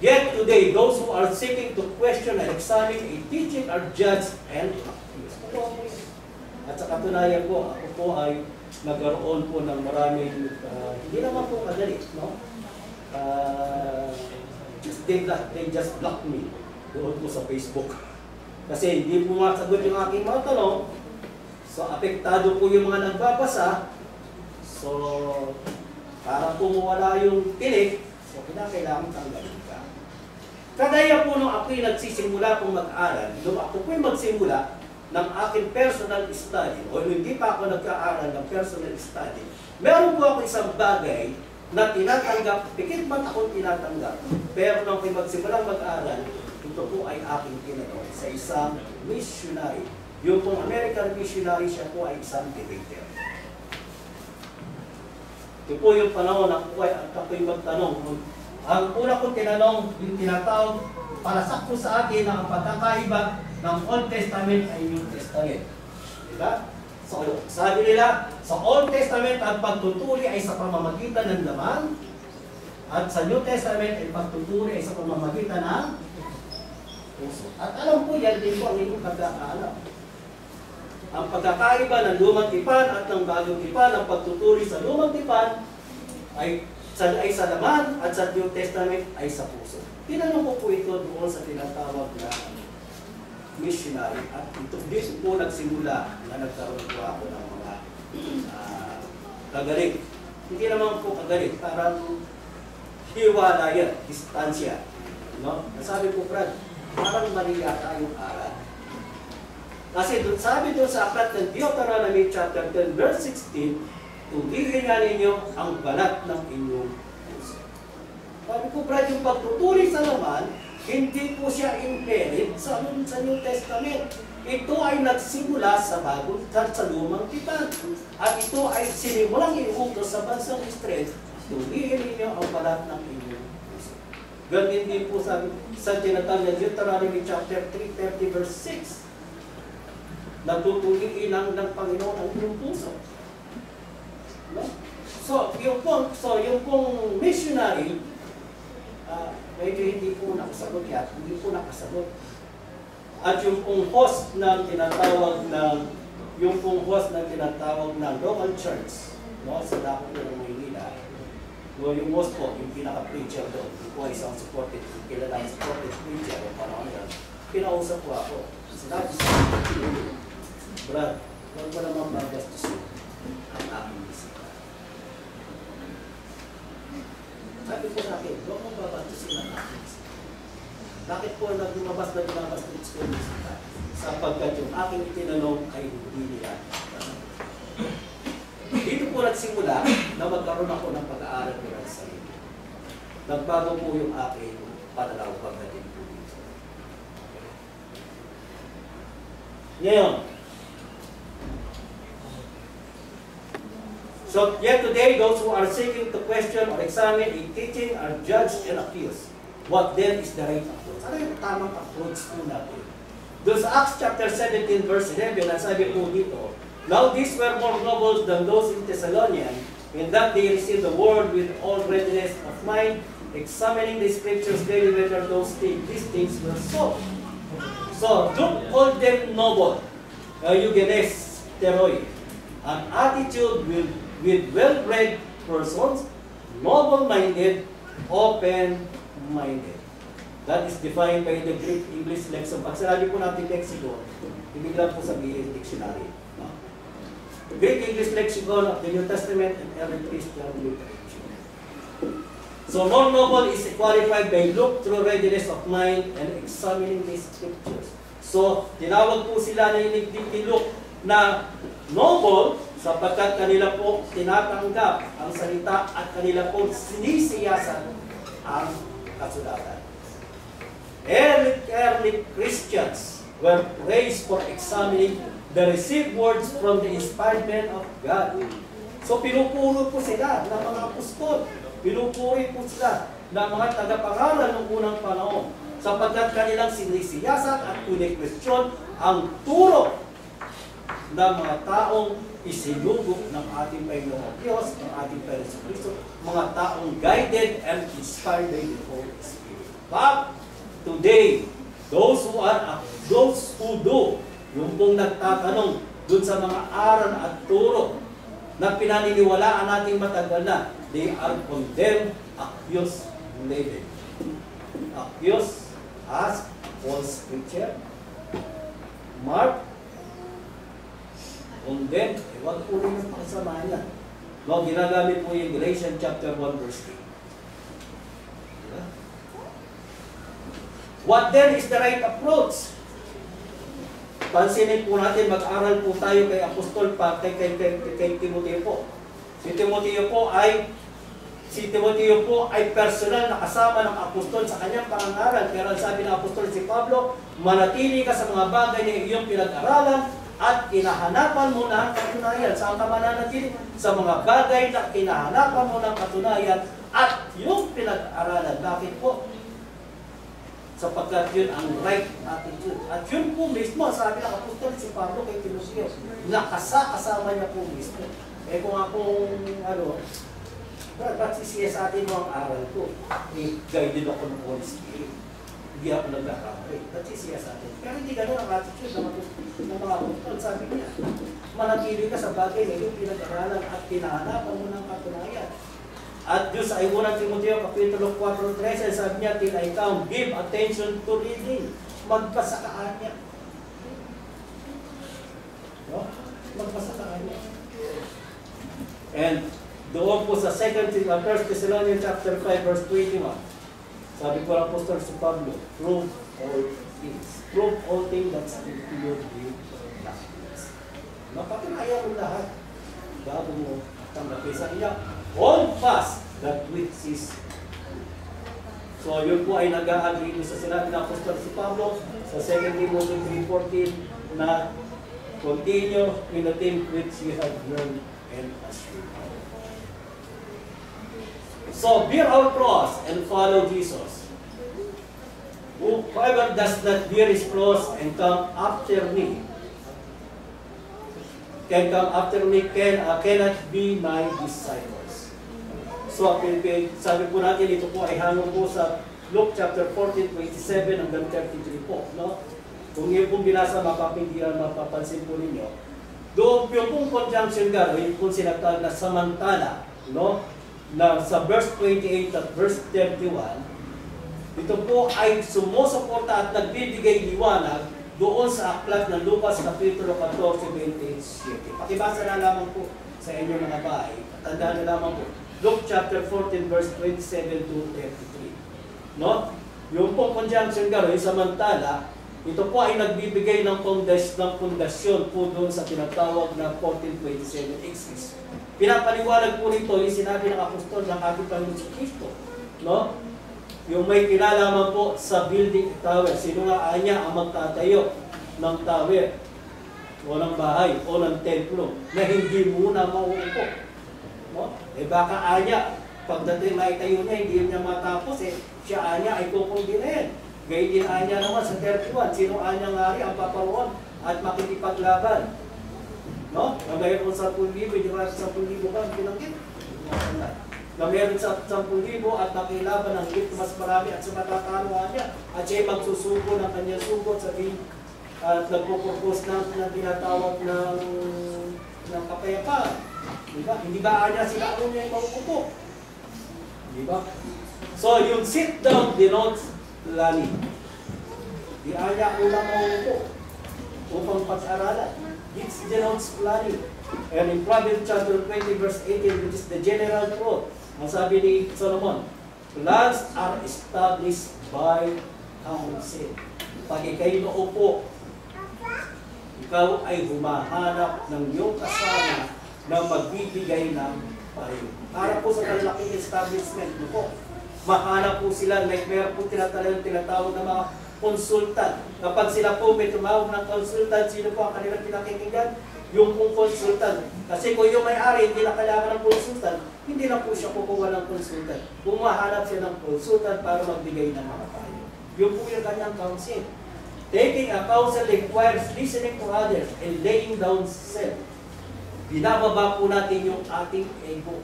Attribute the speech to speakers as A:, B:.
A: Yet today, those who are seeking to question and examine a teaching are judged and accused. At sa katunayan po, ako po ay nagkaroon po ng maraming, hindi naman po kadali, no? They just blocked me doon po sa Facebook. Kasi hindi po masagot yung aking mga tanong. So, apektado po yung mga nagbabasa. So, para po mawala yung tinik, so kailangan tanggalin ka. Kagaya po nung ako'y nagsisimula pong mag-aral, nung ako po'y magsimula ng aking personal study, o hindi pa ako nagka-aral ng personal study, meron po ako isang bagay na tinatanggap, pikit man akong tinatanggap, pero nung ako'y magsimulang mag-aral, ito po ay aking tinanong sa isang missionary. Yung pong American missionary, siya po ay isang debater. Ito po yung panahon na ako'y magtanong. Ang una kong tinanong, yung tinatawag, palasak po sa akin na ang pagkakaiba ng Old Testament ay New Testament. Diba? So, sabi nila, sa Old Testament, ang pagtuturi ay sa pamamagitan ng laman, at sa New Testament, ay pagtuturi ay sa pamamagitan ng puso. At alam po, yan din po ang inyong pagkakaalam. Ang pagkakaiba ng lumang tipan at ng bagong tipan, ang pagtuturi sa lumang tipan ay sa laman at sa New Testament ay sa puso. Tinanong ko po ito doon sa tinatawag na missionary at ito po nagsimula na nagkaroon po ako ng mga kagaling. Hindi naman po kagaling, parang hiwalayan, distansya. No? Sabi ko, Brad, parang mali yata yung aral. Kasi sabi doon sa aklat ng Deuteronomy chapter 10 verse 16, tugigin nga ninyo ang balat ng inyong puso. Sabi ko, Brad, yung pagtuturi sa laman, hindi po siya inherit sa New Testament. Ito ay nagsimula sa bagong sa lumang tipan. At ito ay sinimulang iutos sa bansang Israel, tugigin ninyo ang balat ng inyong puso. Ganyan din po sabi sa tinatawag na Deuteronomy chapter 3:30 verse 6. Natutuliin lang ng Panginoon ang inyong puso. No? So, yung pong missionary, medyo hindi po nakasagot yan, hindi po nakasagot. At yung pong host ng tinatawag ng local church, no, sa Dako ng Maynila, yung host po, yung pinaka-preacher doon, yung po ay isang supported, kilalang supported preacher, o panahon yan, pinausap po ako. Sinabi sa akin, Brad, huwag mo naman magastusin ang aking bisita. Sabi ko sa akin, huwag mo babatusin ang aking bisita. Bakit po lumabas na binabastos ko yung bisita? Sapagkat yung aking itinanong ay hindi nila. Dito po nagsimula na magkaroon ako ng pag-aaral ko ng sarili. Nagbago po yung aking pananaw pagdating po dito. Ngayon, so, yet today, those who are seeking to question or examine a teaching are judged and accused. What then is the right approach? Ano yung tamang approach po natin? Doon sa Acts chapter 17 verse 11, nasabi po dito, now these were more noble than those in Thessalonian, in that they received the word with all readiness of mind, examining the scriptures daily whether these things were so. So, don't call them noble, eugenes teroi, an attitude with well-bred persons, noble-minded, open-minded. That is defined by the Greek English lexicon. Pag sinabi po natin lexicon, ibig lang po sabihin dictionary. No? The Greek English lexicon of the New Testament and early Christian literature. So, more noble is qualified by look through readiness of mind and examining the scriptures. So, tinawag po sila na inigdikilok na noble sapagkat kanila po tinatanggap ang salita at kanila po sinisiyasan ang kasulatan. Early Christians were praised for examining the received words from the inspired men of God. So pinupuro po sila ng mga apostol, pinupuri po sila ng mga tagapangaral ng unang panahon sapagkat kanilang sinisiyasan at kune-question ang turo ng mga taong isinubok ng ating Panginoon Diyos, ng ating Panginoon Kristo, mga taong guided and inspired by the Holy Spirit. But today, those who do, yung pong nagtatanong dun sa mga aral at turo na pinaniniwalaan nating matagal na, they are condemned, accused, labeled. Accused as false preacher. Mark, condemned, wag po rin ang pakasamahan yan. No, ginagamit po yung Galatians chapter 1 verse 3. Diba? What then is the right approach? Pansinin po natin, mag-aral po tayo kay Apostol pa, kay Timoteo po. Si Timoteo po ay personal na kasama ng Apostol sa kanyang pangangaral. Pero sabi ng Apostol si Pablo, manatili ka sa mga bagay na iyong pinag-aralan at kinahanapan mo ng katunayan. Saan ka mananatili? Sa mga bagay na kinahanapan mo ng katunayan at yung pinag-aralan. Bakit po? Sapagkat yun ang right attitude. At yun po mismo, sabi ng Apostol si Pablo kay Timoteo, nakasama niya po mismo. Eh kung akong, ba't sisiya sa atin mo ang aral ko? Eh, guided ako ng Holy Spirit. Hindi ako nagkakampi. Ba't sisiya sa atin? Pero hindi ganun ang attitude ng mga Apostol. Sabi niya, manatili ka sa bagay na yung pinag-aralan at kinahanapan mo ng katunayan. At Diyos ay 1 Timoteo Kapitulo 4:13, sabi niya, till I come, give attention to reading. Magbasa ka niya. No? Magbasa ka niya. And doon po sa 1 Thessalonians chapter 5 verse 21, sabi ko ang Apostol si Pablo, prove all things. Prove all things that speak to your view doctrines. Mapatunayan mo lahat bago mo tanggapin sa iya. Hold fast that which is. So yun po ay nag-agree sa sinabi ng Apostol si Pablo sa 2 Timothy 3:14 na continue in the thing which you have learned and assumed. So bear our cross and follow Jesus. Whoever does not bear his cross and come after me cannot be my disciple. So, sabi po natin, ito po ay hango po sa Luke chapter 14:27 hanggang 33 po. No? Kung yun pong binasa, mapapansin po ninyo. Doon yung pong conjunction garo, yung pong sinagtawag na samantala, no? Na sa verse 28 at verse 31, ito po ay sumusuporta at nagbibigay liwanag doon sa aklat ng Lucas Kapitulo 14:27. Pakibasa na lamang po sa inyo mga bahay. Tandaan na lamang po. Luke chapter 14 verse 27 to 33. No? Yung pong conjunction garo, yung samantala, ito po ay nagbibigay ng pundasyon po doon sa tinatawag na 14:27 exist. Pinapaliwanag po nito yung sinabi ng Apostol ng ating Panginoon si Kristo. No? Yung may kinalaman po sa building tower. Sino nga niya ang magtatayo ng tower o ng bahay o ng templo na hindi muna mauupo. No? Eh baka anya, pagdating na itayo niya, hindi niya matapos siya anya ay kukundinahin. Gayun din anya naman sa 31, sino anya nga rin ang paparoon at makikipaglaban. No? Na mayroon sa 10,000, hindi ba sa 10,000 ba pinanggit? Na mayroon sa 10,000 at nakilaban ng higit mas marami at sa matatalo niya. At siya magsusuko ng kanyang sugot at nagpupurpos ng tinatawag ng kapayapaan. Diba? Hindi ba anya sila ako niya yung mauupo? Diba? So, yung sit down denotes planning. Di anya ulang mauupo upang pag-aralan. It denotes planning. And in Proverbs chapter 20 verse 18, which is the general truth, ang sabi ni Solomon, plans are established by counsel. Pag ikay maupo, ikaw ay humahanap ng iyong kasama na magbibigay ng payo. Para po sa kalaking establishment mo po, mahanap po sila, meron po tinatawag na mga konsultant. Kapag sila po may tumawag ng konsultant, sino po ang kanilang pinakikinggan? Yung pong konsultant. Kasi kung yung may-ari, hindi na kailangan ng konsultant, hindi na po siya kukuha ng konsultant. Bumahanap siya ng konsultant para magbigay ng mga payo. Yung po yung kanyang counsel. Taking a counsel requires listening to others and laying down self. Binababa po natin yung ating ego.